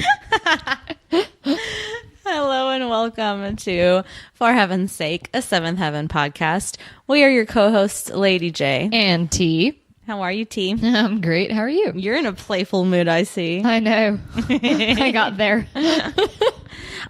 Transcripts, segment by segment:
sorry. Hello and welcome to For Heaven's Sake, a Seventh Heaven podcast. We are your co-hosts, Lady J. And T. How are you, T? I'm great. How are you? You're in a playful mood, I see. I know. I got there.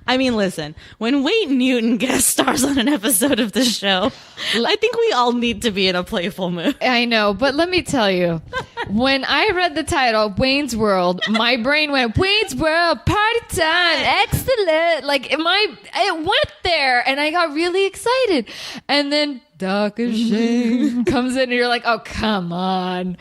I mean, listen, when Wayne Newton guest stars on an episode of the show, I think we all need to be in a playful mood. I know, but let me tell you, when I read the title, Wayne's World, my brain went, Wayne's World, party time, excellent. Like, it went there, and I got really excited. And then Dr. Shane comes in, and you're like, oh, come on.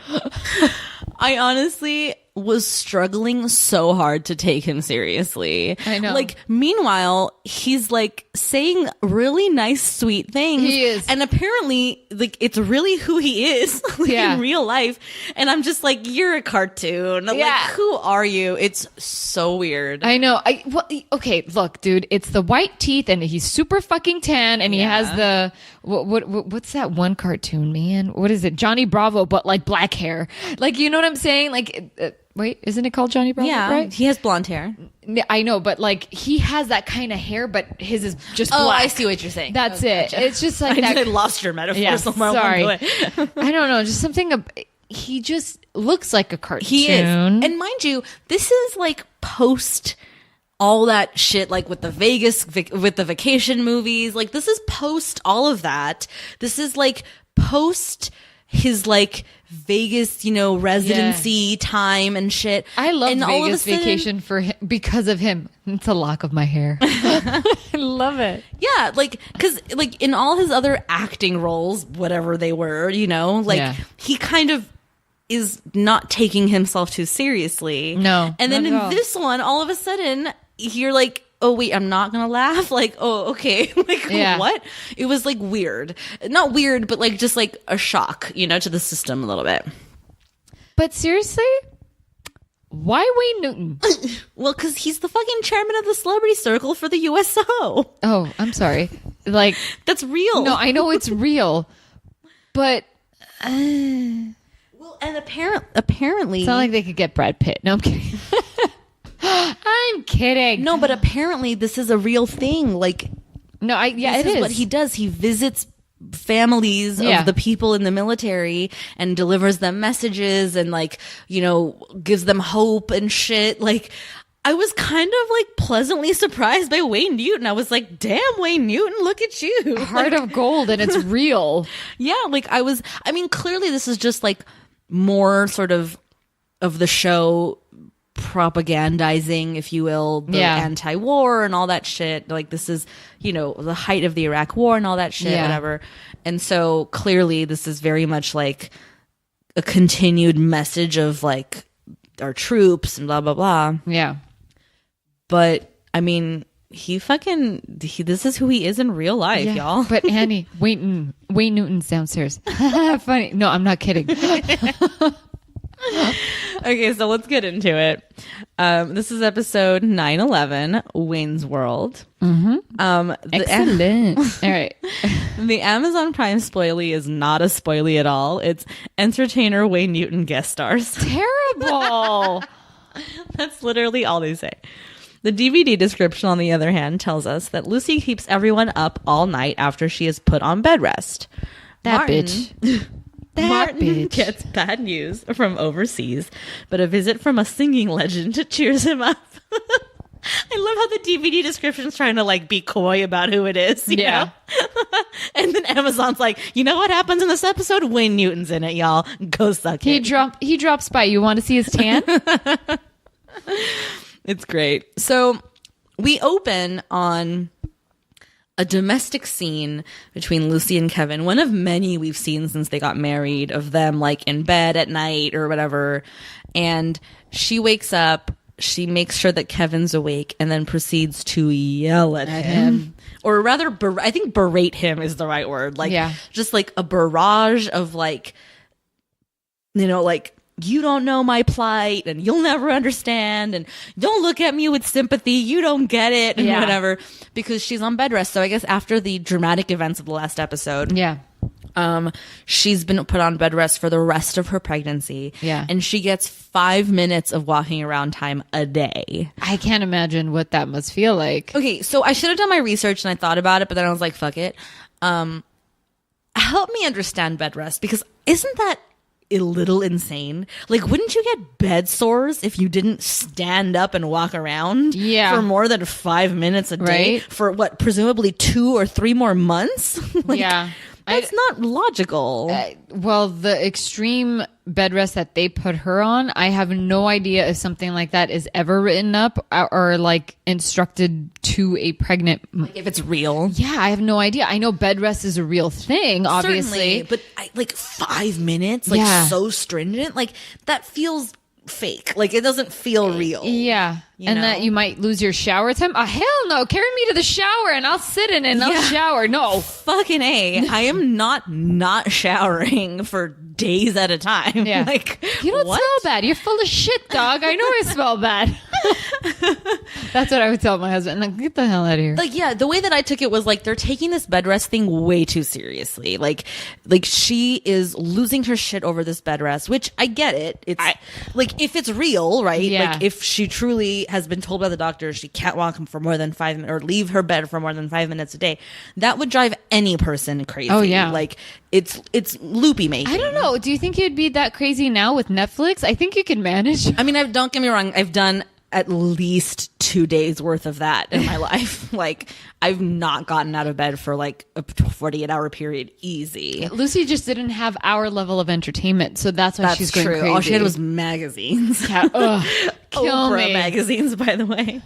I honestly was struggling so hard to take him seriously. I know. Like, meanwhile, he's like saying really nice, sweet things. He is. And apparently, like, it's really who he is like, Yeah. in real life. And I'm just like, you're a cartoon. Yeah. Like, who are you? It's so weird. I know. Okay, look, dude, it's the white teeth, and he's super fucking tan, and he has the what's that one cartoon, man? What is it? Johnny Bravo, but like black hair. Like, you know what I'm saying? Like, wait, isn't it called Johnny Bravo? Yeah, right? he has blonde hair. I know, but like he has that kind of hair, but his is just Oh, black. I see what you're saying. That's it. Gotcha. It's just like that. I lost your metaphor Yeah, somewhere sorry. along the way. I don't know, just something. He just looks like a cartoon. He is. And mind you, this is like post all that shit, like with the with the vacation movies. Like, this is post all of that. This is like post his like Vegas, residency time and shit. I love and all of a Vegas sudden- vacation for him because of him. It's a lock of my hair. I love it. Yeah, like, because like in all his other acting roles, whatever they were, like Yeah. he kind of is not taking himself too seriously. No, And then not in at all. this one, all of a sudden, you're like, oh, wait, I'm not going to laugh? Like, oh, okay. Like, Yeah. what? It was like weird. Not weird, but like just like a shock, to the system a little bit. But seriously, why Wayne Newton? Well, because he's the fucking chairman of the celebrity circle for the USO. Oh, I'm sorry. Like, That's real. no, I know it's real, but Well, and apparently, it's not like they could get Brad Pitt. No, I'm kidding. I'm kidding. no, but apparently this is a real thing. Like, No, it this is what he does. He visits families Yeah. of the people in the military and delivers them messages and like, gives them hope and shit. Like, I was kind of like pleasantly surprised by Wayne Newton. I was like, damn, Wayne Newton, look at you. Heart of gold, and it's real. Yeah, like clearly this is just like more sort of the show propagandizing, if you will, the Yeah. anti-war and all that shit. Like, this is, the height of the Iraq war and all that shit, Yeah. whatever. And so clearly this is very much like a continued message of like our troops and blah, blah, blah. Yeah. But I mean, this is who he is in real life, Yeah. y'all. But Annie, Wayne Newton's downstairs. Funny. No, I'm not kidding. Okay, so let's get into it. This is episode 911, Wayne's World. Mm-hmm. Excellent. All right. The Amazon Prime spoilie is not a spoilie at all. It's entertainer Wayne Newton guest stars. Terrible. That's literally all they say. The DVD description, on the other hand, tells us that Lucy keeps everyone up all night after she is put on bed rest. That bitch. That Martin bitch. gets bad news from overseas, but a visit from a singing legend cheers him up. I love how the DVD description is trying to like be coy about who it is. You Yeah. know? And then Amazon's like, you know what happens in this episode? Wayne Newton's in it, y'all. Go suck it. He drops by. You want to see his tan? It's great. So we open on a domestic scene between Lucy and Kevin, one of many we've seen since they got married, of them like in bed at night or whatever. And she wakes up, she makes sure that Kevin's awake, and then proceeds to yell at him. Or rather, I think berate him is the right word. Like, Yeah. just like a barrage of like, like, you don't know my plight and you'll never understand and don't look at me with sympathy. You don't get it and Yeah. whatever, because she's on bed rest. So I guess after the dramatic events of the last episode, Yeah. She's been put on bed rest for the rest of her pregnancy. Yeah. And she gets 5 minutes of walking around time a day. I can't imagine what that must feel like. Okay, so I should have done my research and I thought about it, but then I was like, fuck it. Help me understand bed rest, because isn't that a little insane? Like, wouldn't you get bed sores if you didn't stand up and walk around Yeah. for more than 5 minutes a day Right. for what, presumably 2 or 3 more months? Like, Yeah. that's not logical. Well, the extreme bed rest that they put her on, I have no idea if something like that is ever written up or like instructed to a pregnant. If it's real. Yeah, I have no idea. I know bed rest is a real thing, obviously. Certainly, but like 5 minutes, like Yeah. so stringent, like that feels fake. Like it doesn't feel real. Yeah. And know? that you might lose your shower time. Oh, hell no. Carry me to the shower and I'll sit in it and I'll Yeah. shower. No. Fucking A. I am not showering for days at a time. Yeah. Like, You don't what? smell bad. You're full of shit, dog. I know I smell bad. That's what I would tell my husband. Like, get the hell out of here. Like, yeah, the way that I took it was like they're taking this bed rest thing way too seriously. Like she is losing her shit over this bed rest, which I get it. It's like if it's real, right? Yeah. Like if she truly has been told by the doctor she can't walk for more than 5 minutes or leave her bed for more than 5 minutes a day, that would drive any person crazy. Oh, yeah. Like it's loopy making. I don't know. Do you think you'd be that crazy now with Netflix? I think you can manage. I mean, don't get me wrong. I've done at least 2 days worth of that in my life. Like I've not gotten out of bed for like a 48-hour period easy. Lucy just didn't have our level of entertainment, so that's why That's she's going true. crazy. All she had was magazines. Yeah, ugh, kill Oprah me. magazines, by the way.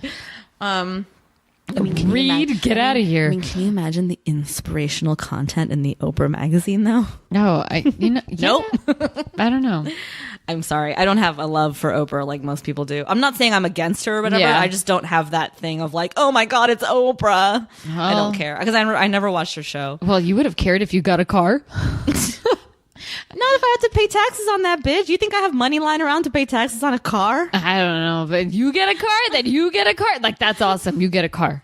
I mean, can you Read, get out of here. I mean, can you imagine the inspirational content in the Oprah magazine, though? No, yeah, Nope. I don't know. I'm sorry. I don't have a love for Oprah like most people do. I'm not saying I'm against her or whatever. Yeah. I just don't have that thing of like, oh my God, it's Oprah. I Well- don't care. Because I never watched her show. Well, you would have cared if you got a car. Not if I had to pay taxes on that bitch. You think I have money lying around to pay taxes on a car? I don't know, but you get a car, then you get a car. Like, that's awesome. You get a car.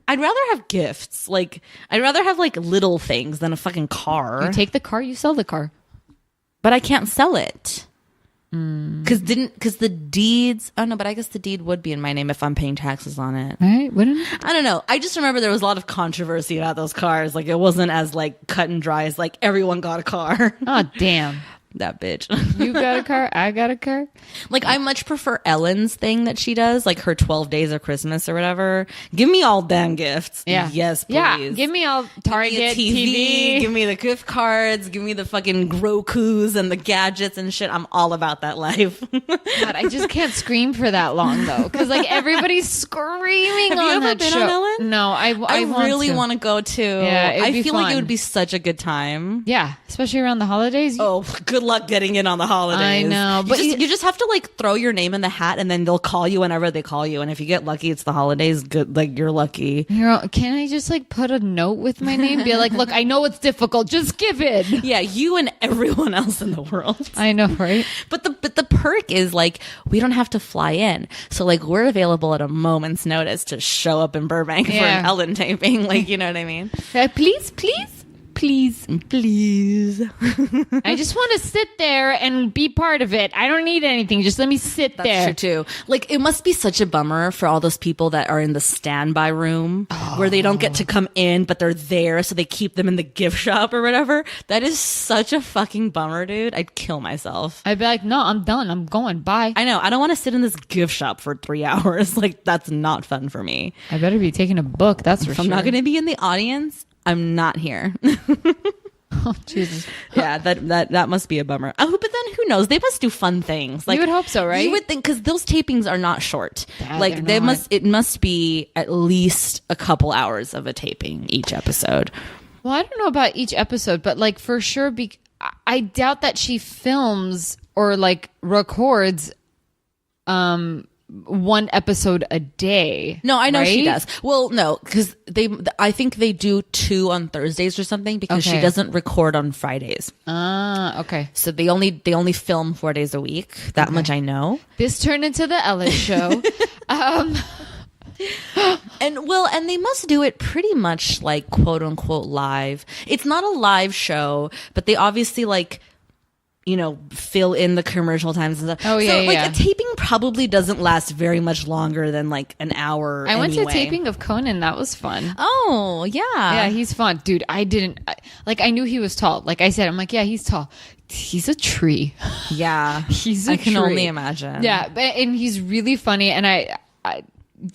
I'd rather have gifts. Like, I'd rather have like little things than a fucking car. You take the car, you sell the car. But I can't sell it. Because the deeds. Oh no, but I guess the deed would be in my name if I'm paying taxes on it. Right? Wouldn't it? I don't know. I just remember there was a lot of controversy about those cars. Like it wasn't as like cut and dry as like everyone got a car. Oh, damn. That bitch. You got a car, I got a car. Like I much prefer Ellen's thing that she does, like her 12 days of Christmas or whatever. Give me all damn gifts. Yeah. Yes, please. Yeah, give me all Target, Give me a TV. give me the gift cards, give me the fucking Rokus and the gadgets and shit. I'm all about that life. God, I just can't scream for that long though, because like everybody's screaming Have you on ever that been show. on Ellen? No, I really want want to go too. Yeah, it'd I be feel like it fun. would be such a good time. Yeah, especially around the holidays. Oh, good luck getting in on the holidays. I know, but but you just have to like throw your name in the hat, and then they'll call you whenever they call you. And if you get lucky, it's the holidays. Good, like you're lucky. Can I just like put a note with my name? Be like, look, I know it's difficult. Just give it. Yeah, you and everyone else in the world. I know, right? But the perk is like we don't have to fly in, so like we're available at a moment's notice to show up in Burbank for Yeah. an Ellen taping. Like you know what I mean? Please, please, please. Please. I just want to sit there and be part of it. I don't need anything. Just let me sit That's there. true too. Like it must be such a bummer for all those people that are in the standby room where they don't get to come in, but they're there, so they keep them in the gift shop or whatever. That is such a fucking bummer, dude. I'd kill myself. I'd be like, no, I'm done. I'm going. Bye. I know. I don't want to sit in this gift shop for 3 hours. Like that's not fun for me. I better be taking a book. That's for If sure. I'm not going to be in the audience, I'm not here. Oh, Jesus. Yeah, that must be a bummer. Oh, but then who knows? They must do fun things. Like You would hope so, right? You would think because those tapings are not short. Yeah, like they're not. it must be at least a couple hours of a taping each episode. Well, I don't know about each episode, but like for sure, I doubt that she films or like records one episode a day. No, I know she right? does. Well, no, because I think they do 2 on Thursdays or something because she Okay. doesn't record on Fridays. Ah, okay. So they only film 4 days a week. That much I know. This turned into the Ellen show. And they must do it pretty much like quote unquote live. It's not a live show, but they obviously like, you know, fill in the commercial times and stuff. Oh, yeah, so like yeah. a taping probably doesn't last very much longer than like an hour. I went to a anyway. taping of Conan. That was fun. Oh yeah, Yeah, he's fun. Dude, I knew he was tall. Like I said, I'm like, yeah, he's tall. He's a tree. yeah. He's a I can tree. only imagine. Yeah, and he's really funny, and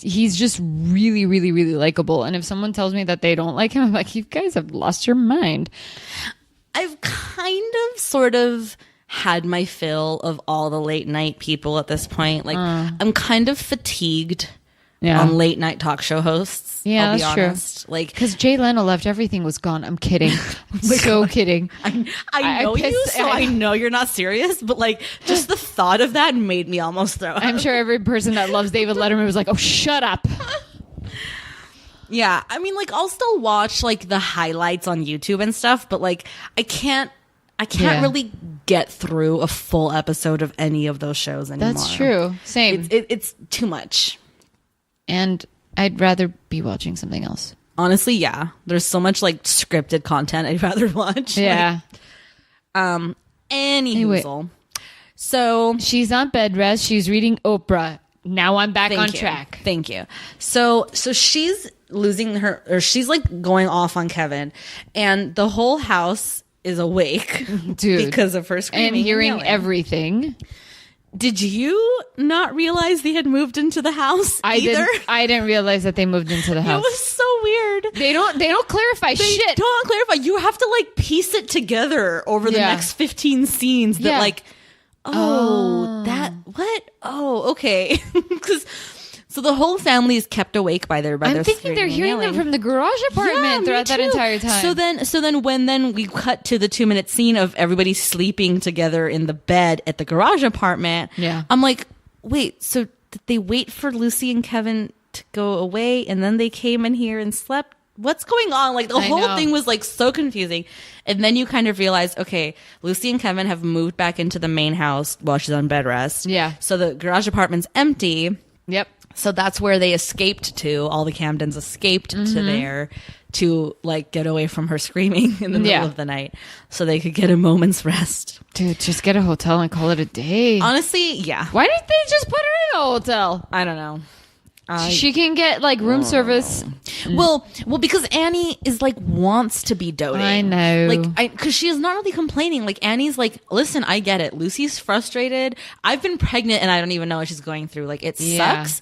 he's just really, really, really likable. And if someone tells me that they don't like him, I'm like, you guys have lost your mind. I've kind of sort of had my fill of all the late night people at this point. Like I'm kind of fatigued on late night talk show hosts. Yeah, I'll be that's true. honest. Like, Because Jay Leno left, everything was gone. I'm kidding. I'm so kidding. I know you, pissed- so I know you're not serious, but like just the thought of that made me almost throw up. I'm sure every person that loves David Letterman was like, oh, shut up. Yeah, I mean, like I'll still watch like the highlights on YouTube and stuff, but like I can't Yeah. really get through a full episode of any of those shows anymore. That's true. Same. It's too much. And I'd rather be watching something else. Honestly, yeah. There's so much like scripted content I'd rather watch. Yeah. Anywho. So She's on bed rest. She's reading Oprah. Now I'm back on you. track. Thank you. So she's losing her, or she's like going off on Kevin, and the whole house is awake, Dude. because of her screaming And hearing yelling. everything. Did you not realize they had moved into the house either? I didn't realize that they moved into the It house. was so weird. They don't clarify They shit. don't clarify. You have to like piece it together over the Yeah. next 15 scenes that Yeah. like, that what? Oh, okay. So the whole family is kept awake by their I'm thinking they're screaming and hearing them yelling. from the garage apartment Yeah, me throughout that too. entire time. So then when we cut to the 2-minute scene of everybody sleeping together in the bed at the garage apartment, Yeah. I'm like, wait, so did they wait for Lucy and Kevin to go away and then they came in here and slept? What's going on? Like the I whole know. thing was like so confusing. And then you kind of realize, okay, Lucy and Kevin have moved back into the main house while she's on bed rest. Yeah. So the garage apartment's empty. Yep. So that's where they escaped to. All the Camdens escaped to there to like get away from her screaming in the middle Yeah. of the night so they could get a moment's rest. Dude, just get a hotel and call it a day. Honestly, yeah. Why didn't they just put her in a hotel? I don't know. She can get like room service. Well, because Annie is like wants to be doting. I know. Like, because she is not really complaining. Like Annie's like, listen, I get it. Lucy's frustrated. I've been pregnant and I don't even know what she's going through. Like it Yeah. sucks.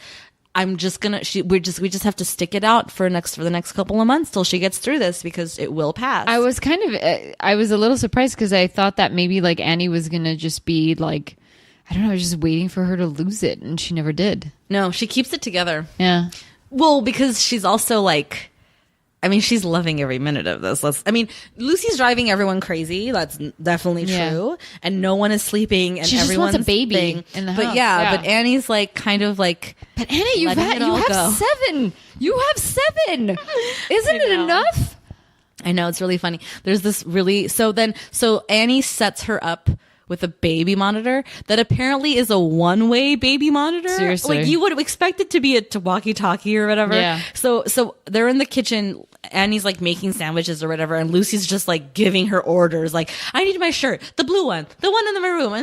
I'm just gonna. We just have to stick it out for the next couple of months till she gets through this because it will pass. I was I was a little surprised because I thought that maybe like Annie was gonna just be like, I don't know, just waiting for her to lose it, and she never did. No, she keeps it together. Yeah. Well, because she's also like, I mean, she's loving every minute of this. Lucy's driving everyone crazy. That's definitely Yeah. true. And no one is sleeping. And She just wants a everyone's baby thing. in the But house, yeah, yeah. but Annie's like kind of like, But Annie, you Letting have it all go. 7. You have 7. Isn't it know. enough? I know it's really funny. There's this really so Annie sets her up with a baby monitor that apparently is a one-way baby monitor. Seriously. Like you would expect it to be a walkie-talkie or whatever. Yeah. So they're in the kitchen. Annie's like making sandwiches or whatever, and Lucy's just like giving her orders. Like, I need my shirt, the blue one, the one in the maroon.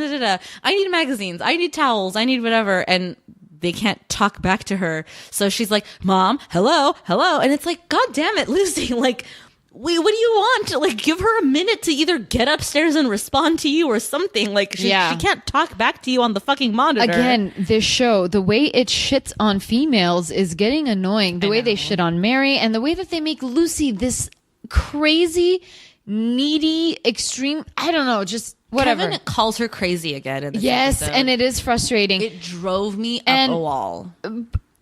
I need magazines. I need towels. I need whatever. And they can't talk back to her. So she's like, Mom, hello. And it's like, God damn it, Lucy. Like, wait, what do you want? Like, give her a minute to either get upstairs and respond to you or something. Like, she can't talk back to you on the fucking monitor. Again, this show, the way it shits on females is getting annoying. The way they shit on Mary and the way that they make Lucy this crazy, needy, extreme, I don't know, just whatever. Kevin calls her crazy again in this Yes, episode. and it is frustrating. It drove me And- up a wall.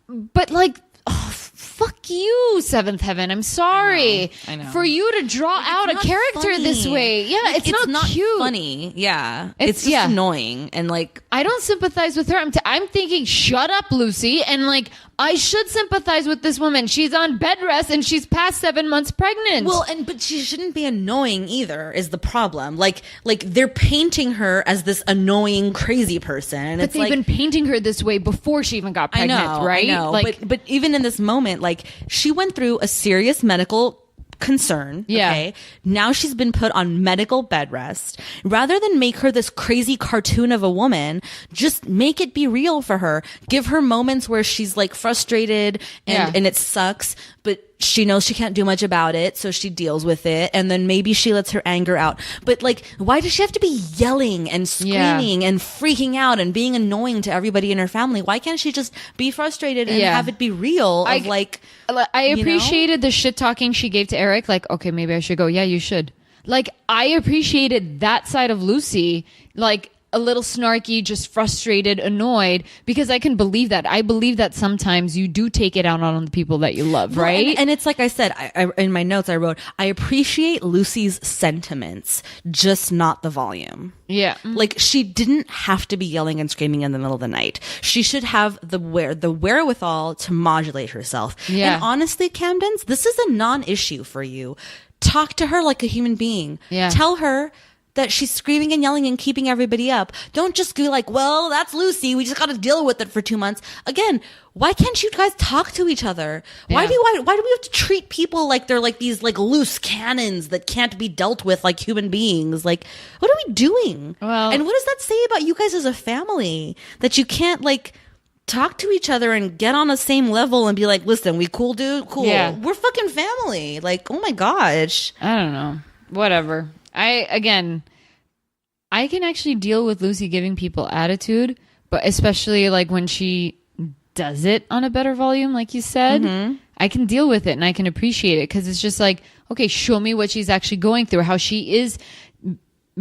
But like, fuck you, Seventh Heaven. I'm sorry. I know. For you to draw out a not character funny. this way. Yeah, Like, it's not cute. funny. Yeah. It's- It's just yeah. annoying. And like, I don't sympathize with her. I'm thinking, shut up, Lucy, and like I should sympathize with this woman. She's on bed rest and she's past 7 months pregnant. Well, but she shouldn't be annoying either, is the problem. Like they're painting her as this annoying, crazy person. And but it's they've like, been painting her this way before she even got pregnant, right? I know. Like, But even in this moment, like, she went through a serious medical concern. Yeah. Okay. Now she's been put on medical bed rest. Rather than make her this crazy cartoon of a woman, just make it be real for her. Give her moments where she's like frustrated and it sucks, but she knows she can't do much about it, so she deals with it, and then maybe she lets her anger out. But like, why does she have to be yelling and screaming and freaking out and being annoying to everybody in her family? Why can't she just be frustrated and have it be real? I appreciated the shit talking she gave to Eric. Like, okay, maybe I should go. Yeah, you should. Like, I appreciated that side of Lucy. Like, a little snarky, just frustrated, annoyed, because I can believe that. I believe that sometimes you do take it out on the people that you love, right? And it's like I said, I in my notes I wrote, I appreciate Lucy's sentiments, just not the volume. Yeah. Like, she didn't have to be yelling and screaming in the middle of the night. She should have the wherewithal to modulate herself. Yeah. And honestly, Camdens, this is a non-issue for you. Talk to her like a human being. Yeah. Tell her that she's screaming and yelling and keeping everybody up. Don't just be like, well, that's Lucy. We just got to deal with it for 2 months. Again, why can't you guys talk to each other? Why do we have to treat people like they're like these like loose cannons that can't be dealt with like human beings? Like, what are we doing? Well, and what does that say about you guys as a family? That you can't like talk to each other and get on the same level and be like, listen, we cool, dude? Cool. Yeah. We're fucking family. Like, oh my gosh. I don't know. Whatever. I can actually deal with Lucy giving people attitude, but especially like when she does it on a better volume, like you said, I can deal with it and I can appreciate it because it's just like, okay, show me what she's actually going through, how she is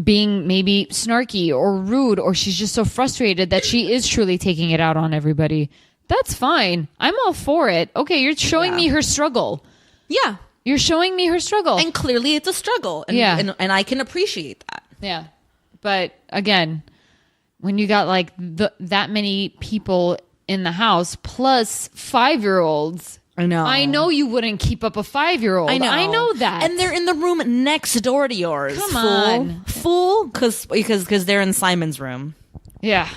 being maybe snarky or rude, or she's just so frustrated that she is truly taking it out on everybody. That's fine. I'm all for it. Okay, you're showing me her struggle. Yeah. You're showing me her struggle. And clearly it's a struggle. And, and I can appreciate that. Yeah. But again, when you got like that many people in the house plus 5-year-olds, I know you wouldn't keep up a 5-year-old. I know that. And they're in the room next door to yours. Come on. Fool. Because they're in Simon's room. Yeah.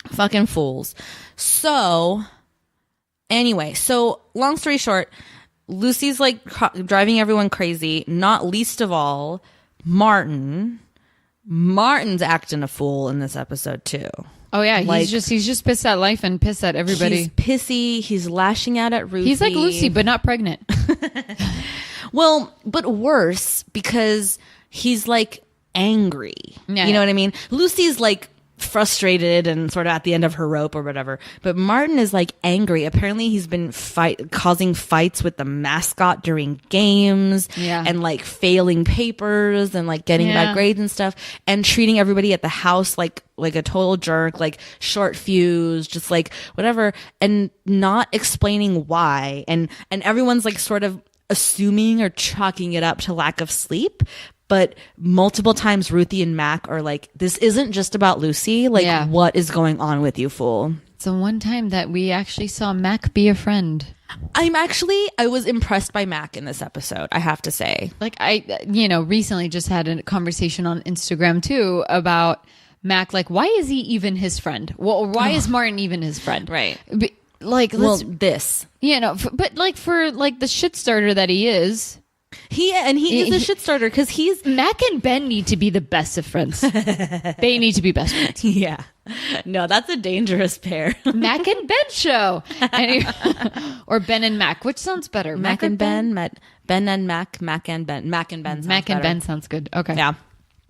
Fucking fools. So, anyway, long story short, Lucy's like driving everyone crazy, not least of all Martin. Martin's acting a fool in this episode too. Oh yeah, he's just pissed at life and pissed at everybody. He's pissy. He's lashing out at Ruthie. He's like Lucy, but not pregnant. Well, but worse because he's like angry. Yeah, you know what I mean? Lucy's like frustrated and sort of at the end of her rope or whatever, but Martin is like angry. Apparently he's been causing fights with the mascot during games and like failing papers and like getting bad grades and stuff, and treating everybody at the house like a total jerk, like short fuse, just like whatever, and not explaining why, and everyone's like sort of assuming or chalking it up to lack of sleep. But multiple times Ruthie and Mac are like, this isn't just about Lucy. Like, what is going on with you, fool? It's the one time that we actually saw Mac be a friend. I was impressed by Mac in this episode, I have to say. Like, I recently just had a conversation on Instagram too about Mac. Like, why is he even his friend? Well, why is Martin even his friend? Right. Like, this. But like for like the shit starter that he is. He is a shit starter because he's Mac and Ben need to be the best of friends. They need to be best friends. Yeah. No, that's a dangerous pair. Mac and Ben show. Or Ben and Mac. Which sounds better? Mac and Ben? Ben and Mac. Mac and Ben. Mac and Ben sounds Mac and better. Ben sounds good. Okay. Yeah.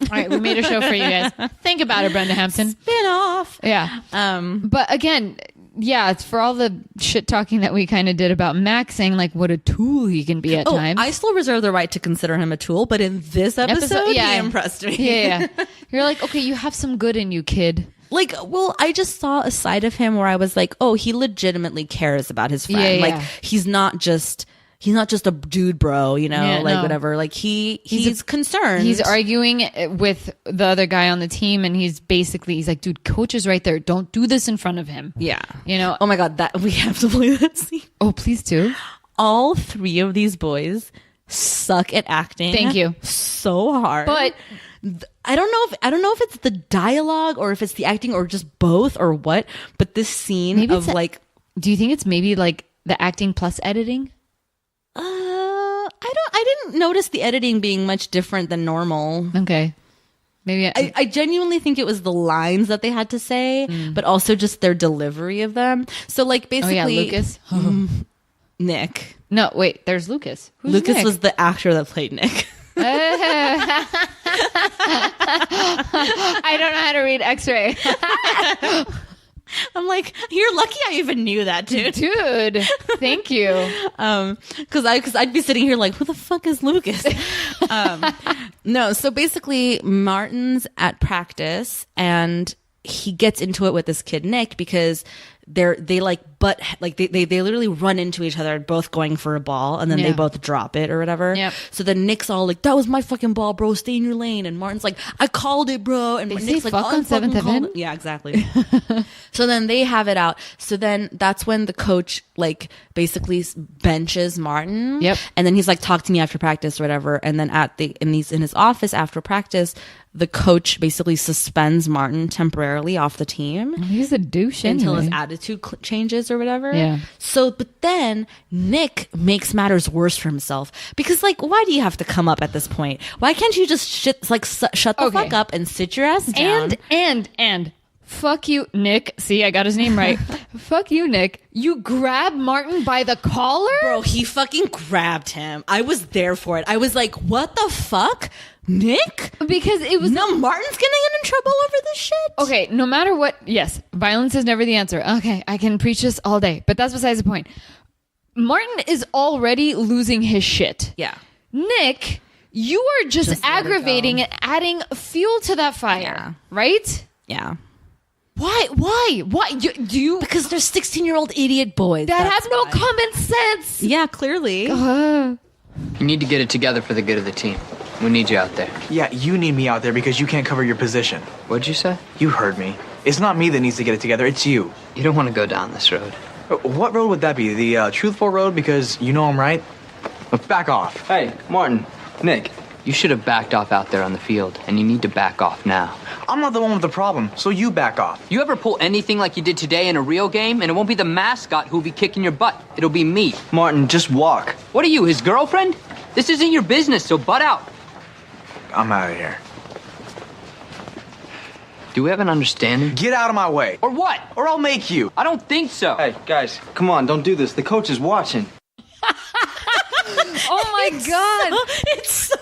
All right, we made a show for you guys. Think about it, Brenda Hampton. Spin off. Yeah. But again, it's for all the shit talking that we kind of did about Mac saying like what a tool he can be at times. I still reserve the right to consider him a tool, but in this episode he impressed me. Yeah. You're like, okay, you have some good in you, kid. Like, well, I just saw a side of him where I was like, oh, he legitimately cares about his friend. Yeah. Like, he's not just he's not just a dude bro, you know, Yeah, like no. whatever. Like he's concerned. He's arguing with the other guy on the team, and he's like, dude, coach is right there. Don't do this in front of him. Yeah. You know? Oh my God, that we have to play that scene. Oh, please do. All three of these boys suck at acting. Thank you. So hard. But I don't know if it's the dialogue or if it's the acting or just both or what, but this scene Maybe of it's like do you think it's maybe like the acting plus editing? I didn't notice the editing being much different than normal. Okay. Maybe I genuinely think it was the lines that they had to say, but also just their delivery of them. So like basically Lucas. Nick. No, wait, there's Lucas. Who's Lucas Nick? was the actor that played Nick. I don't know how to read X-ray. I'm like, you're lucky I even knew that, dude. Dude, thank you. Because I'd be sitting here like, who the fuck is Lucas? No, so basically Martin's at practice and he gets into it with this kid Nick because they literally run into each other, both going for a ball, and then they Yeah. both drop it or whatever. Yep. So then Nick's all like, "That was my fucking ball, bro. Stay in your lane." And Martin's like, "I called it, bro." And They Nick's say like, fuck "I on fucking 7th called Heaven? it." Yeah, exactly. So then they have it out. So then that's when the coach like basically benches Martin. Yep. And then he's like, "Talk to me after practice," or whatever. And then in his office after practice, the coach basically suspends Martin temporarily off the team He's a douche until his anyway. attitude changes or whatever. Yeah. So, but then Nick makes matters worse for himself because, like, why do you have to come up at this point? Why can't you just shut the Okay. fuck up and sit your ass down? And fuck you, Nick. See, I got his name right. Fuck you, Nick. You grab Martin by the collar? Bro, he fucking grabbed him. I was there for it. I was like, what the fuck? Nick? Because it was No, Martin's gonna get in trouble over this shit? okay, no matter what, yes, violence is never the answer. Okay, I can preach this all day, but that's besides the point. Martin is already losing his shit. Yeah. Nick, you are just Just let it aggravating go. and adding fuel to that fire. Yeah. Right? Yeah. Why? Do you Because they're 16-year-old idiot boys. that That's have no why. common sense? Yeah, clearly. Uh, You need to get it together for the good of the team. We need you out there. Yeah, you need me out there because you can't cover your position. What'd you say? You heard me. It's not me that needs to get it together, it's you. You don't want to go down this road. What road would that be? The truthful road because you know I'm right? Back off. Hey, Martin, Nick, you should have backed off out there on the field, and you need to back off now. I'm not the one with the problem, so you back off. You ever pull anything like you did today in a real game, and it won't be the mascot who'll be kicking your butt. It'll be me. Martin, just walk. What are you, his girlfriend? This isn't your business, so butt out. I'm out of here. Do we have an understanding? Get out of my way. Or what? Or I'll make you. I don't think so. Hey, guys, come on, don't do this. The coach is watching. oh my god. It's so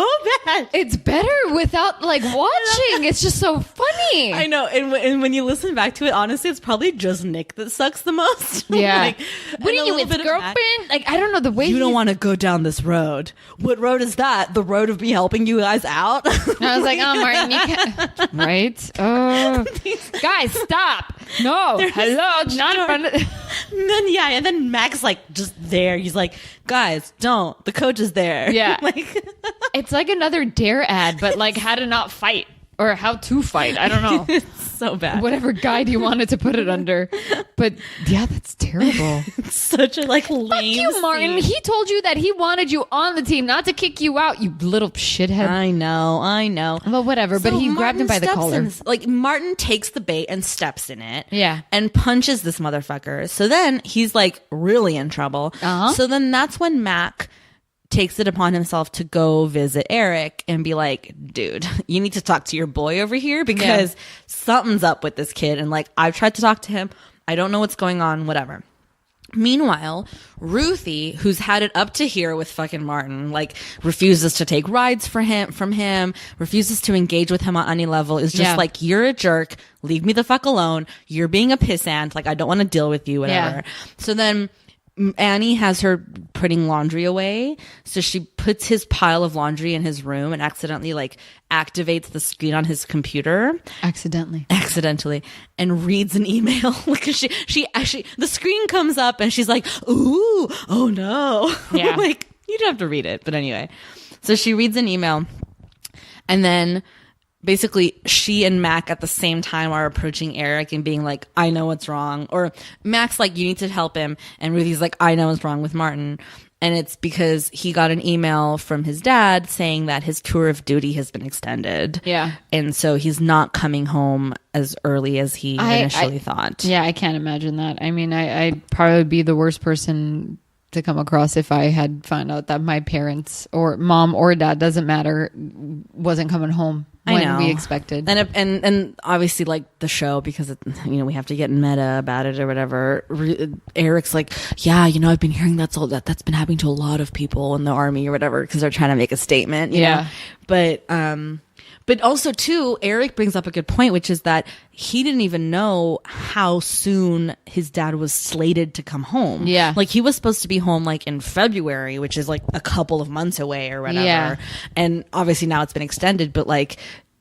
bad. It's better without like watching. It's just so funny. I know, and when you listen back to it, honestly, it's probably just Nick that sucks the most. Yeah. Like, what and are a you, little his bit of girlfriend? Matt. Like, I don't know the way You don't he's- want to go down this road. What road is that? The road of me helping you guys out? I was like, oh, Martin, you can't. Right? Oh. Guys, stop. No. Hello. Not in front of. And then Mac's like just there. He's like, guys, don't. The coach is there. Yeah. Like, It's like another Dare ad, but like how to not fight or how to fight. I don't know. it's so bad. Whatever guide you wanted to put it under. But yeah, that's terrible. It's such a like Fuck lame. you, Martin. scene. He told you that he wanted you on the team, not to kick you out, you little shithead. I know. Well, whatever. But So he grabbed him by the Martin collar. steps in- like Martin takes the bait and steps in it. Yeah. And punches this motherfucker. So then he's like really in trouble. Uh-huh. So then that's when Mac takes it upon himself to go visit Eric and be like, dude, you need to talk to your boy over here because something's up with this kid. And like, I've tried to talk to him. I don't know what's going on, whatever. Meanwhile, Ruthie, who's had it up to here with fucking Martin, like refuses to take rides from him, refuses to engage with him on any level, is just Yeah. like, you're a jerk. Leave me the fuck alone. You're being a pissant. Like, I don't want to deal with you, whatever. Yeah. So then Annie has her putting laundry away. So she puts his pile of laundry in his room and accidentally like activates the screen on his computer Accidentally. and reads an email. Like she actually, the screen comes up and she's like, ooh, oh no. Yeah. Like, You don't have to read it, but anyway. So she reads an email, and then basically she and Mac at the same time are approaching Eric and being like, I know what's wrong. Or Mac's like, you need to help him. And Ruthie's like, I know what's wrong with Martin. And it's because he got an email from his dad saying that his tour of duty has been extended. Yeah. And so he's not coming home as early as he initially thought. Yeah, I can't imagine that. I mean, I'd probably be the worst person to come across if I had found out that my parents or mom or dad, doesn't matter, wasn't coming home when we expected. And obviously, like, the show, because we have to get meta about it or whatever. Eric's like, yeah, I've been hearing that's been happening to a lot of people in the army or whatever, because they're trying to make a statement. You know? But also too, Eric brings up a good point, which is that he didn't even know how soon his dad was slated to come home. Yeah. Like, he was supposed to be home like in February, which is like a couple of months away or whatever. Yeah. And obviously now it's been extended, but like,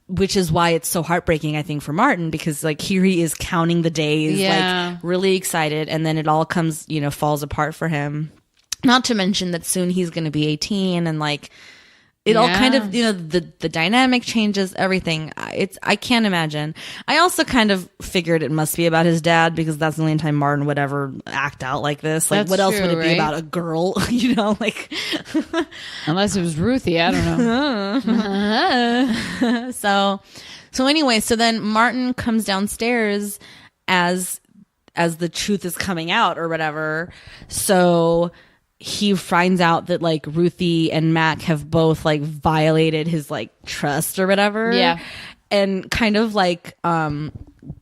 which is why it's so heartbreaking, I think, for Martin, because like here he is counting the days, like really excited. And then it all comes, falls apart for him. Not to mention that soon he's going to be 18, and like, it all kind of, the dynamic changes, everything. I can't imagine. I also kind of figured it must be about his dad, because that's the only time Martin would ever act out like this. Like, That's what else true, would it be right? about a girl? Like, Unless it was Ruthie, I don't know. so anyway, so then Martin comes downstairs as the truth is coming out or whatever. So he finds out that like Ruthie and Mac have both like violated his like trust or whatever. Yeah. And kind of like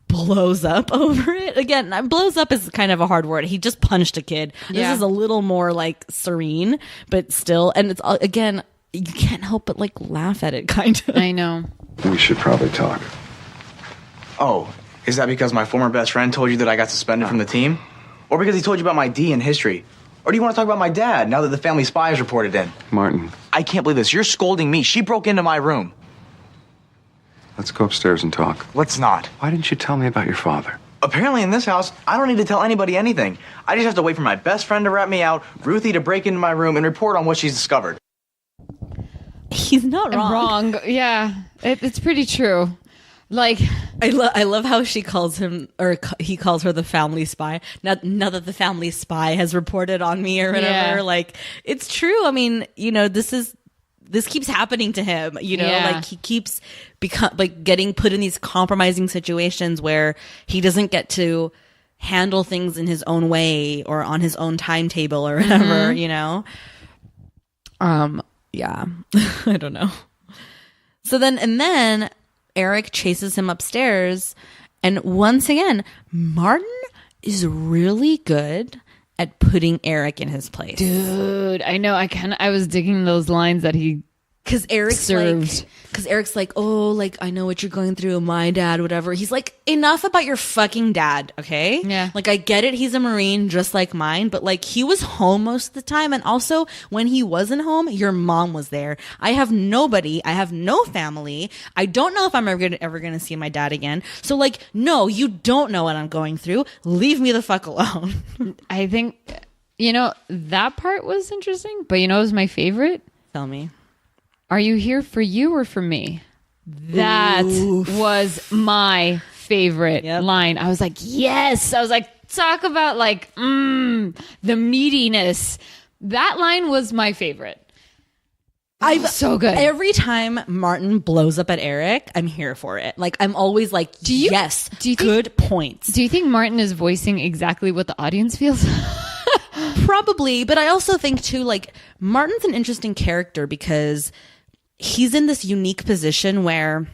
blows up over it. Again, blows up is kind of a hard word. He just punched a kid. Yeah. This is a little more like serene, but still, and it's again, you can't help but like laugh at it kind of. I know. We should probably talk. Oh, is that because my former best friend told you that I got suspended from the team? Or because he told you about my D in history? Or do you want to talk about my dad now that the family spy is reported in? Martin, I can't believe this. You're scolding me. She broke into my room. let's go upstairs and talk. Let's not. Why didn't you tell me about your father? Apparently in this house, I don't need to tell anybody anything. I just have to wait for my best friend to rat me out, Ruthie to break into my room, and report on what she's discovered. He's not wrong. Yeah, it's pretty true. Like, I love how she calls him, or he calls her the family spy. Now that the family spy has reported on me or whatever, Yeah. like, it's true. I mean, this keeps happening to him. Yeah. Like, he keeps getting put in these compromising situations where he doesn't get to handle things in his own way or on his own timetable or whatever. Yeah, I don't know. So then Eric chases him upstairs, and once again, Martin is really good at putting Eric in his place. dude, I know. I was digging those lines that he Because served. Eric's like, oh, like, I know what you're going through, my dad, whatever. He's like, enough about your fucking dad, okay? Yeah. Like, I get it, he's a Marine just like mine, but like, he was home most of the time, and also when he wasn't home, your mom was there. I have nobody, I have no family. I don't know if I'm ever gonna see my dad again. So like, no, you don't know what I'm going through. Leave me the fuck alone. I think, that part was interesting, but it was my favorite. Tell me. Are you here for you or for me? That was my favorite line. I was like, yes. I was like, talk about like, the meatiness. That line was my favorite. So good. Every time Martin blows up at Eric, I'm here for it. Like, I'm always like, yes, do you think- good points. Do you think Martin is voicing exactly what the audience feels? Probably, but I also think too, like, Martin's an interesting character because he's in this unique position where,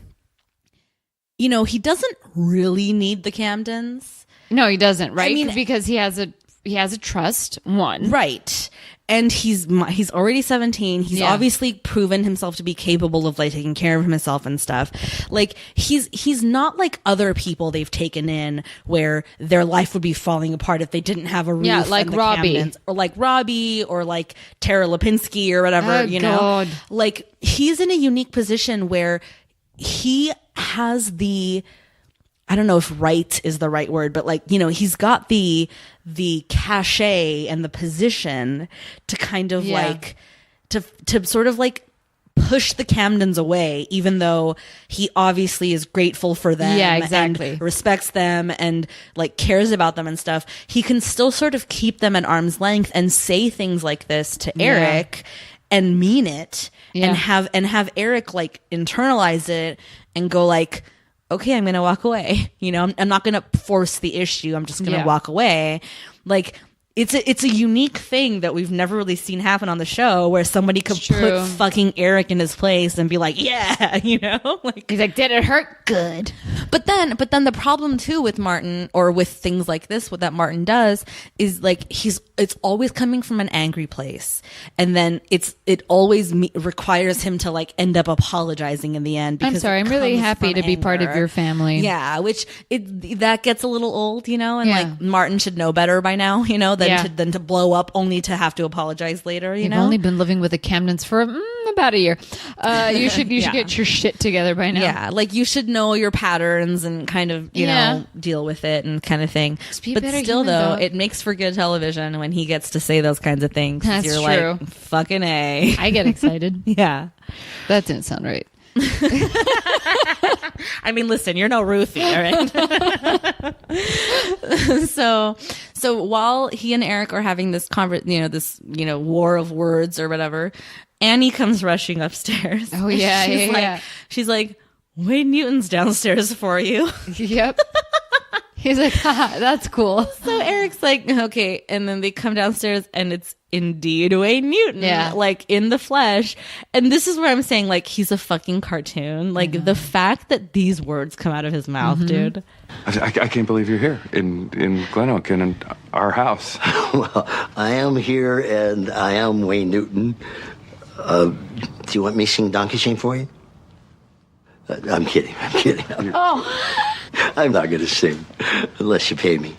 he doesn't really need the Camdens. No, he doesn't, right? I mean- because he has a trust, one. Right. And he's already 17. He's Yeah. obviously proven himself to be capable of like taking care of himself and stuff. Like, he's not like other people they've taken in where their life would be falling apart if they didn't have a roof. Yeah, like and the Robbie. Camdens. Or like Robbie, or like Tara Lipinski or whatever, Oh, God. Like, he's in a unique position where he has I don't know if right is the right word, but like, he's got the cachet and the position to kind of Yeah. like to sort of like push the Camdens away, even though he obviously is grateful for them, Yeah, exactly. and respects them and like cares about them and stuff. He can still sort of keep them at arm's length and say things like this to Eric and mean it, Yeah. and have Eric like internalize it and go like, okay, I'm gonna walk away. You know, I'm not gonna force the issue. I'm just gonna Yeah. walk away. Like it's a unique thing that we've never really seen happen on the show, where somebody could It's true. put fucking Eric in his place and be like, yeah, you know, like. He's like, did it hurt? Good. But then the problem too with Martin, or with things like this, what that Martin does is like it's always coming from an angry place, and then it always requires him to like end up apologizing in the end. I'm because sorry. it I'm really comes happy from to be part of anger. your family. Yeah, which that gets a little old, you know, and Yeah. like Martin should know better by now, you know, Yeah. than to blow up only to have to apologize later. You You've know, only been living with the Camdens for about a year. You should Yeah. get your shit together by now. yeah, like you should know your patterns and kind of you Yeah. know deal with it and kind of thing. Just be a But better still, human, though, dog. it makes for good television when he gets to say those kinds of things. 'Cause That's you're true. like, fucking A. I get excited. Yeah. That didn't sound right. I mean, listen, you're no Ruthie, all right? so while he and Eric are having this war of words or whatever, Annie comes rushing upstairs. Oh, yeah, she's yeah, like, yeah. She's like, Wayne Newton's downstairs for you. Yep. He's like, haha, that's cool. So Eric's like, okay, and then they come downstairs and it's indeed Wayne Newton, Yeah. like in the flesh. And this is where I'm saying, like, he's a fucking cartoon. Like the fact that these words come out of his mouth, Mm-hmm. dude. I can't believe you're here in Glen Oak and in our house. Well, I am here, and I am Wayne Newton. Do you want me to sing Donkey Shane for you? I'm kidding. I'm not going to sing unless you pay me.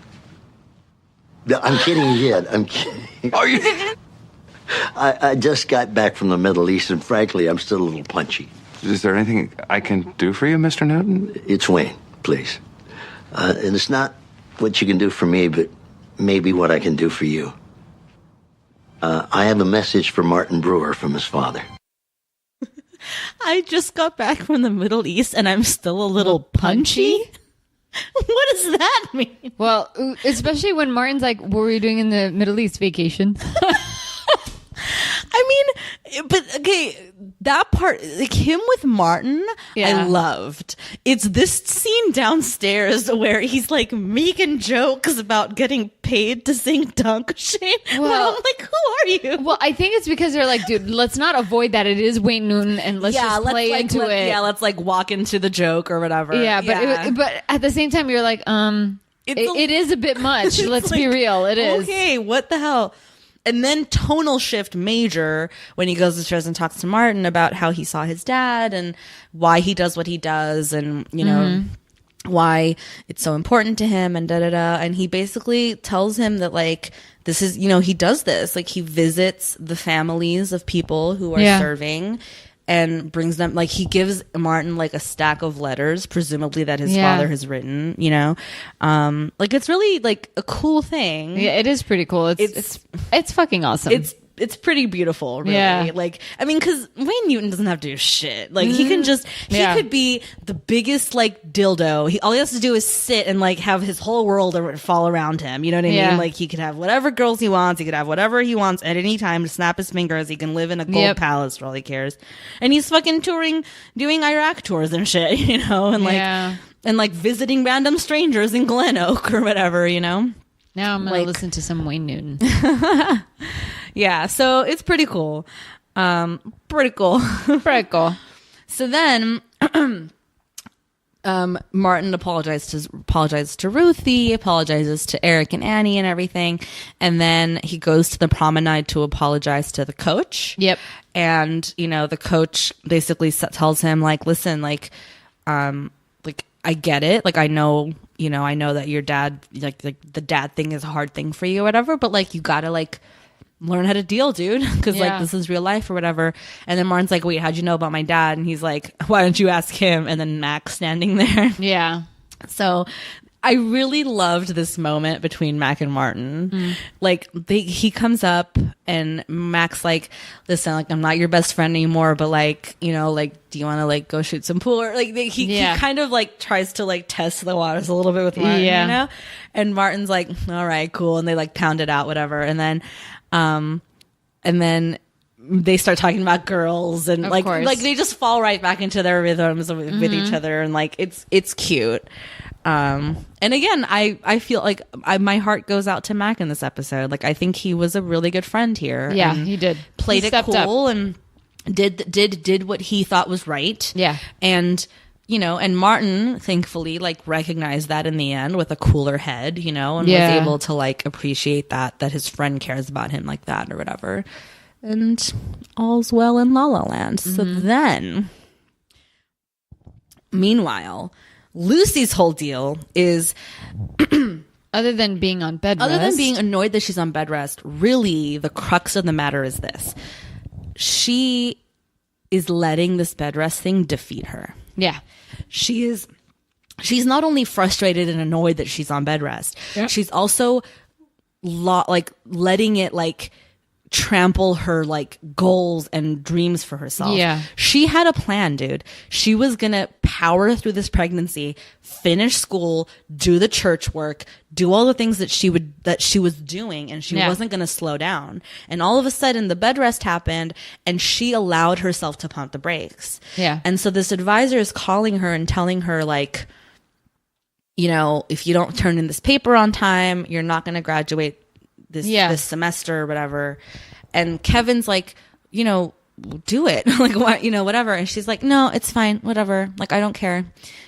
No, I'm kidding again. I'm kidding. Are you? I just got back from the Middle East, and frankly, I'm still a little punchy. Is there anything I can do for you, Mr. Newton? It's Wayne, please. And it's not what you can do for me, but maybe what I can do for you. I have a message for Martin Brewer from his father. I just got back from the Middle East and I'm still a little punchy. What does that mean? Well, especially when Martin's like, what were you doing in the Middle East vacation? I mean, but okay, that part, like him with Martin, Yeah. I loved. It's this scene downstairs where he's like making jokes about getting paid to sing Dunk Shane. Well- I'm like, who are you? Well, I think it's because they're like, dude, let's not avoid that. It is Wayne Newton, and let's just play into it. Yeah, let's like walk into the joke or whatever. Yeah, but at the same time, you're like, it is a bit much. It's Let's be like, real. It is. Okay, what the hell? And then tonal shift major when he goes upstairs and talks to Martin about how he saw his dad and why he does what he does, and you know why it's so important to him, and and he basically tells him that like this is, you know, he does this, like he visits the families of people who are Yeah. serving and brings them, like he gives Martin like a stack of letters, presumably that his Yeah. father has written, you know. Like it's really like a cool thing. Yeah, it is pretty cool. It's fucking awesome. It's pretty beautiful, really. Yeah. Like, I mean, because Wayne Newton doesn't have to do shit. Like, he can just, he could be the biggest, like, dildo. All he has to do is sit and, like, have his whole world fall around him. You know what I Yeah. mean? Like, he could have whatever girls he wants. He could have whatever he wants at any time to snap his fingers. He can live in a gold Yep. palace for all he cares. And he's fucking touring, doing Iraq tours and shit, you know? And, like, Yeah. and, like, visiting random strangers in Glen Oak or whatever, you know? Now I'm gonna like- listen to some Wayne Newton. Yeah, so it's pretty cool. Pretty cool. Pretty cool. So then, Martin apologizes to Ruthie, apologizes to Eric and Annie and everything, and then he goes to the promenade to apologize to the coach. Yep. And you know, the coach basically tells him like, "Listen, like I get it. Like I know that your dad, like the dad thing is a hard thing for you or whatever, but like you gotta like." Learn how to deal, dude, because Yeah. like this is real life or whatever. And then Martin's like, wait, how'd you know about my dad? And he's like, why don't you ask him? And then Max standing there. Yeah. So I really loved this moment between Mac and Martin. Like he comes up and Mac's like, listen, like I'm not your best friend anymore, but like, you know, like, do you want to like go shoot some pool? Or like he kind of like tries to like test the waters a little bit with Martin, you know? And Martin's like, all right, cool. And they like pound it out, whatever. And then they start talking about girls and like they just fall right back into their rhythms with each other. And like, it's cute. And again, I feel like my heart goes out to Mac in this episode. Like, I think he was a really good friend here. Yeah, he did. Played it cool and did what he thought was right. Yeah. And, you know, and Martin, thankfully, like, recognized that in the end with a cooler head, you know, and was able to, like, appreciate that his friend cares about him like that or whatever. And all's well in La La Land. So then, meanwhile, Lucy's whole deal is, other than being on bed rest, other than being annoyed that she's on bed rest, really the crux of the matter is this. She is letting this bed rest thing defeat her. Yeah. She's not only frustrated and annoyed that she's on bed rest, she's also letting it like trample her like goals and dreams for herself. Yeah. She had a plan, dude. She was gonna power through this pregnancy, finish school, do the church work, do all the things that she was doing, and she wasn't gonna slow down. And all of a sudden the bed rest happened and she allowed herself to pump the brakes. Yeah. And so this advisor is calling her and telling her like, you know, if you don't turn in this paper on time, you're not gonna graduate this semester or whatever. And Kevin's like, you know, do it. Like, what, you know, whatever. And she's like, no, it's fine. Whatever. Like, I don't care.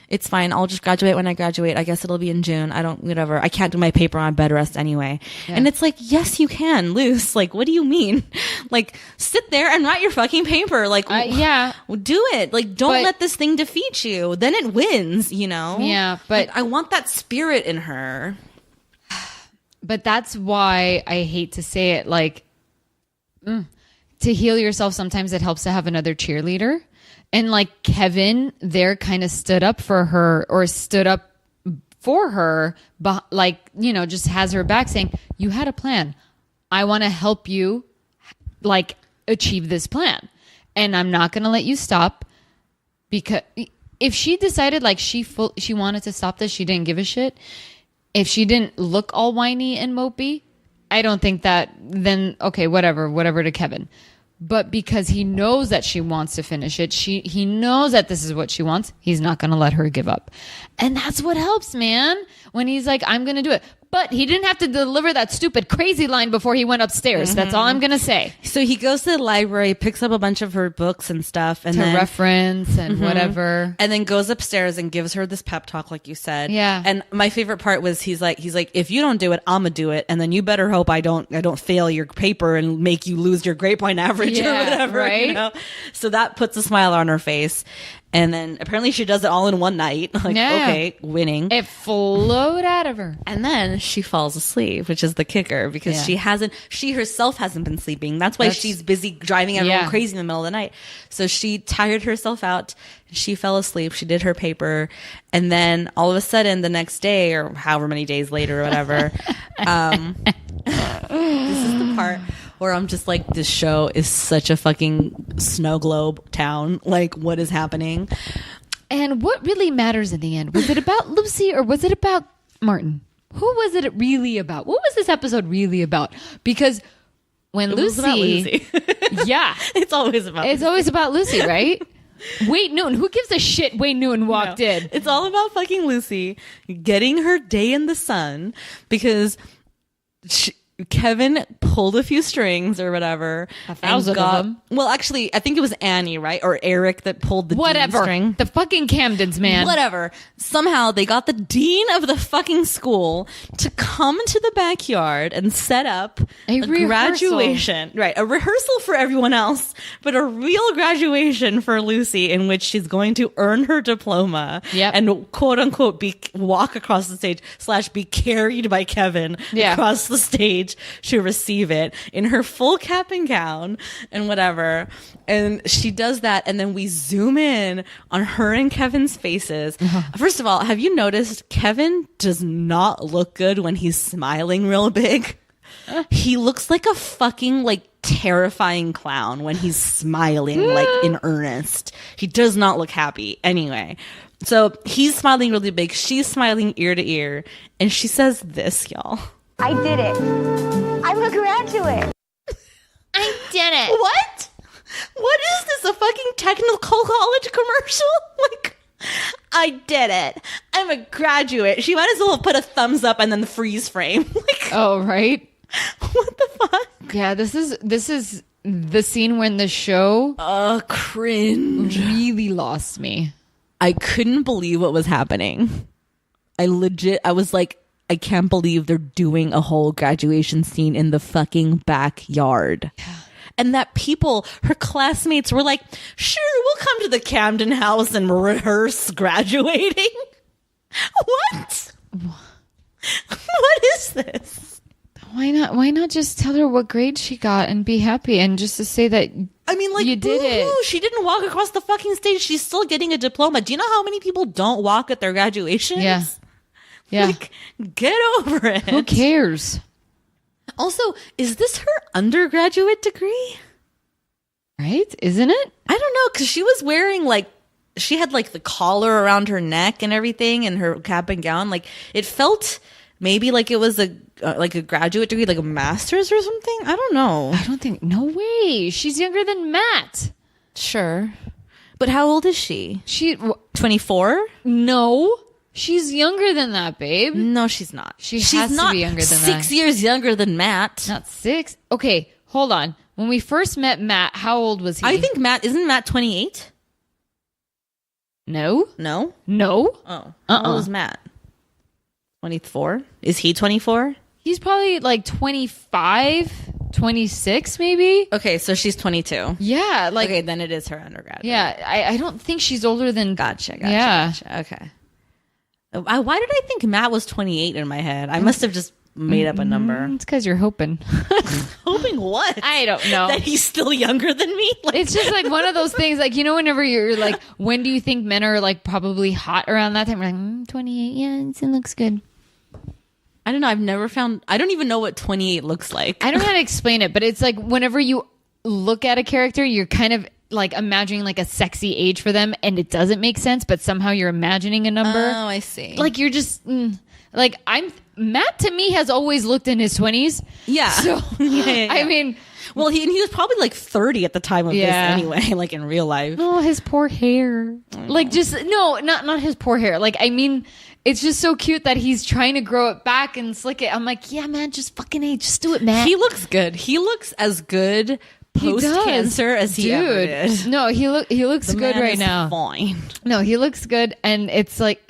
It's fine. I'll just graduate when I graduate. I guess it'll be in June. Whatever. I can't do my paper on bed rest anyway. Yeah. And it's like, yes, you can, Luce. Like, what do you mean? Like, sit there and write your fucking paper. Like, do it. Like, don't let this thing defeat you. Then it wins, you know? Yeah. But like, I want that spirit in her. But that's why I hate to say it, like, to heal yourself, sometimes it helps to have another cheerleader. And like Kevin there kind of stood up for her, or stood up for her, but like, you know, just has her back saying, you had a plan. I want to help you like achieve this plan. And I'm not going to let you stop, because if she decided like she wanted to stop this, she didn't give a shit. If she didn't look all whiny and mopey, I don't think that then, okay, whatever to Kevin. But because he knows that she wants to finish it, he knows that this is what she wants, he's not going to let her give up. And that's what helps, man. When he's like, I'm going to do it. But he didn't have to deliver that stupid crazy line before he went upstairs. That's all I'm going to say. So he goes to the library, picks up a bunch of her books and stuff. And then reference and whatever. And then goes upstairs and gives her this pep talk, like you said. Yeah. And my favorite part was he's like, if you don't do it, I'm going to do it. And then you better hope I don't fail your paper and make you lose your grade point average or whatever. Right? You know? So that puts a smile on her face. And then apparently she does it all in one night. Like, okay, winning. It flowed out of her. And then she falls asleep, which is the kicker, because she herself hasn't been sleeping. That's why she's busy driving everyone crazy in the middle of the night. So she tired herself out. She fell asleep. She did her paper. And then all of a sudden the next day, or however many days later or whatever, this is the part where I'm just like, this show is such a fucking snow globe town. Like, what is happening? And what really matters in the end? Was it about Lucy or was it about Martin? Who was it really about? What was this episode really about? Because when Lucy, yeah, it's always about Lucy, right? Wade Newton. Who gives a shit? Wade Newton walked in. It's all about fucking Lucy getting her day in the sun because Kevin pulled a few strings or whatever. 1,000 of them. Well, actually, I think it was Annie, right? Or Eric that pulled the dean string. The fucking Camdens, man. Whatever. Somehow they got the dean of the fucking school to come to the backyard and set up a graduation. Right. A rehearsal for everyone else, but a real graduation for Lucy in which she's going to earn her diploma and quote unquote walk across the stage / be carried by Kevin across the stage stage to receive it in her full cap and gown and whatever. And she does that. And then we zoom in on her and Kevin's faces. First of all, have you noticed Kevin does not look good when he's smiling real big? He looks like a fucking like terrifying clown when he's smiling like in earnest. He does not look happy. Anyway, so he's smiling really big. She's smiling ear to ear. And she says this, y'all. I did it. I'm a graduate. I did it. What? What is this? A fucking technical college commercial? Like, I did it. I'm a graduate. She might as well have put a thumbs up and then the freeze frame. Like, Oh, right. what the fuck? Yeah, this is the scene when the show Cringe. really lost me. I couldn't believe what was happening. I was like, I can't believe they're doing a whole graduation scene in the fucking backyard. And that people, her classmates were like, sure, we'll come to the Camden house and rehearse graduating. What? What is this? Why not just tell her what grade she got and be happy and just to say that I mean, like, you did boo-hoo, it. she didn't walk across the fucking stage. She's still getting a diploma. Do you know how many people don't walk at their graduations? Yeah. Yeah. Like, get over it. Who cares? Also, is this her undergraduate degree? Right? Isn't it? I don't know, because she was wearing, like, she had, like, the collar around her neck and everything and her cap and gown. Like, it felt maybe like it was a graduate degree, like a master's or something. I don't know. I don't think. No way. She's younger than Matt. Sure. But how old is she? 24? No. She's younger than that, babe. No, she's not. She's She's has to not be younger than 6 that. years younger than Matt. Not 6. Okay, hold on. When we first met Matt, how old was he? I think isn't Matt 28? No. No? No. Oh. How old is Matt? 24? Is he 24? He's probably like 25, 26 maybe. Okay, so she's 22. Yeah, like Okay, then it is her undergrad. yeah, I don't think she's older than Gotcha. Yeah. Okay. Why did I think Matt was 28 in my head? I must have just made up a number. It's because you're hoping. Hoping what? I don't know. That he's still younger than me? Like, It's just like one of those things, like, you know, whenever you're like, when do you think men are like probably hot around that time? We're like, 28, yeah, it looks good. I don't know. I don't even know what 28 looks like. I don't know how to explain it, but it's like whenever you look at a character, you're kind of like imagining like a sexy age for them, and it doesn't make sense, but somehow you're imagining a number. Oh, I see. Like you're just like Matt to me has always looked in his 20s. yeah. So Yeah. I mean, well, he was probably like 30 at the time of Yeah. this anyway, like in real life. oh, his poor hair. Like just no, not his poor hair. Like I mean, it's just so cute that he's trying to grow it back and slick it. I'm like, yeah, man, just fucking just do it, man. He looks good. He looks as good He does. post-cancer as he ever did. No, he looks The good man right is now. Fine. No, he looks good, and it's like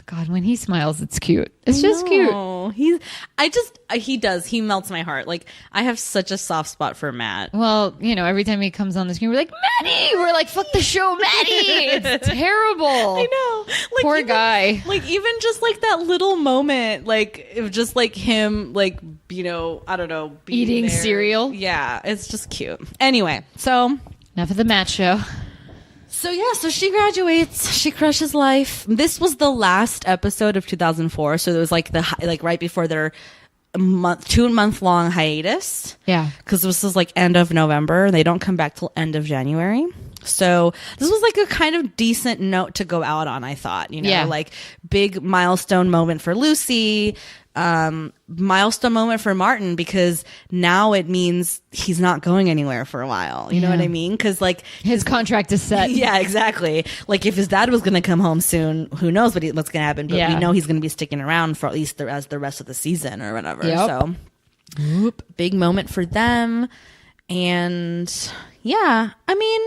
God, when he smiles, it's cute. It's just cute. He does. He melts my heart. Like, I have such a soft spot for Matt. Well, you know, every time he comes on the screen, we're like, Maddie! We're like, fuck the show, Maddie! It's terrible. I know. Like, Poor even, guy. Like, even just like that little moment, like, it was just like him, like, you know, I don't know, being Eating there. cereal. Yeah, it's just cute. Anyway, so Enough of the Matt show. So she graduates. She crushes life. This was the last episode of 2004. So it was like right before their 2-month long hiatus. Yeah. Because this was like end of November. They don't come back till end of January. So this was like a kind of decent note to go out on, I thought. You know, Yeah. like big milestone moment for Lucy. Milestone moment for Martin, because now it means he's not going anywhere for a while. You know Yeah. what I mean? Because like His contract is set. yeah, exactly. Like if his dad was going to come home soon, who knows what's going to happen? But Yeah. we know he's going to be sticking around for at least as the rest of the season or whatever. Yep. So big moment for them. And yeah, I mean,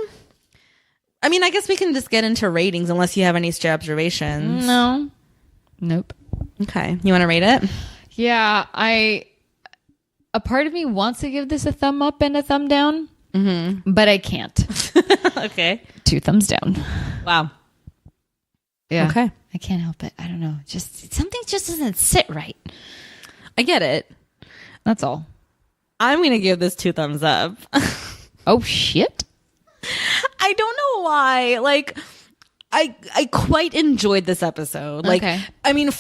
I guess we can just get into ratings unless you have any stray observations. No. Nope. Okay. You want to rate it? Yeah, a part of me wants to give this a thumb up and a thumb down, but I can't. Okay. 2 thumbs down. Wow. Yeah. Okay. I can't help it. I don't know. Just something just doesn't sit right. I get it. That's all. I'm going to give this 2 thumbs up. Oh, shit. I don't know why. Like, I quite enjoyed this episode. Like, Okay. I mean,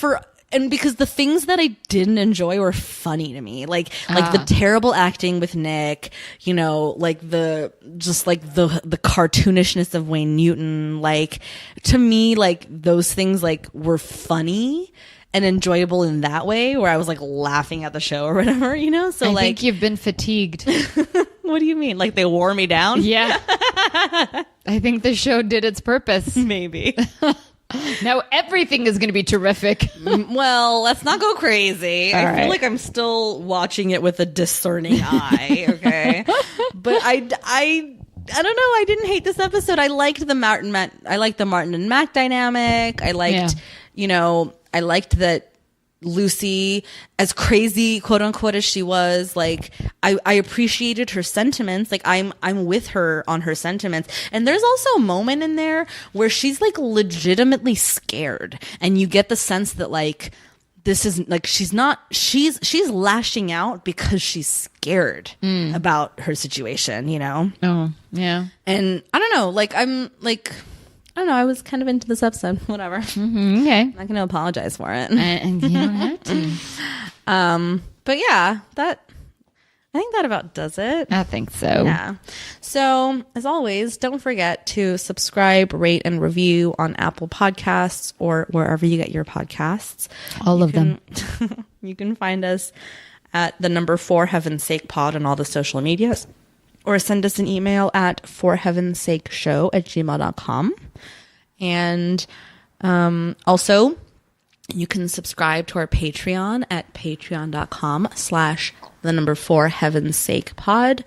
because the things that I didn't enjoy were funny to me. Like the terrible acting with Nick, you know, like the cartoonishness of Wayne Newton. Like, to me, like those things like were funny and enjoyable in that way, where I was like laughing at the show or whatever, you know? So I like, think you've been fatigued. what do you mean? Like they wore me down? Yeah. I think the show did its purpose. Maybe. Now everything is going to be terrific. Well, let's not go crazy. I feel right. like I'm still watching it with a discerning eye, okay? But I don't know. I didn't hate this episode. I liked the Martin and Mac dynamic. I liked, I liked that Lucy, as crazy, quote unquote, as she was, like I appreciated her sentiments. Like I'm with her on her sentiments. And there's also a moment in there where she's like legitimately scared, and you get the sense that like this is like she's lashing out because she's scared about her situation, you know? Oh, yeah. And I don't know, like I don't know, I was kind of into this episode. Whatever. Okay. I'm not going to apologize for it. And you don't have to. But yeah, I think that about does it. I think so. Yeah. So, as always, don't forget to subscribe, rate, and review on Apple Podcasts or wherever you get your podcasts. All of them. You can find us at the number 4 Heaven's Sake Pod on all the social medias, or send us an email at forheavensakeshow@gmail.com. And also, you can subscribe to our Patreon at patreon.com/4 Heaven's Sake Pod,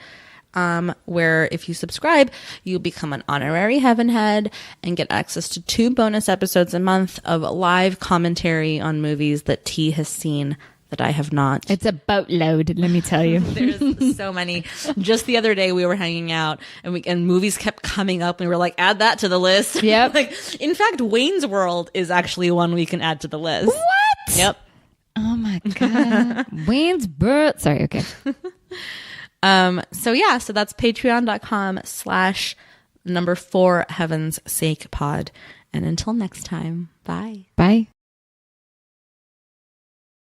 where if you subscribe, you become an honorary Heaven Head and get access to 2 bonus episodes a month of live commentary on movies that T has seen that I have not. It's a boatload, let me tell you. There's so many. Just the other day we were hanging out and movies kept coming up and we were like, add that to the list. Yep. Like, in fact, Wayne's World is actually one we can add to the list. What? Yep. Oh my God. Wayne's bird. Sorry, okay. So that's patreon.com/4 Heaven's Sake Pod. And until next time, bye. Bye.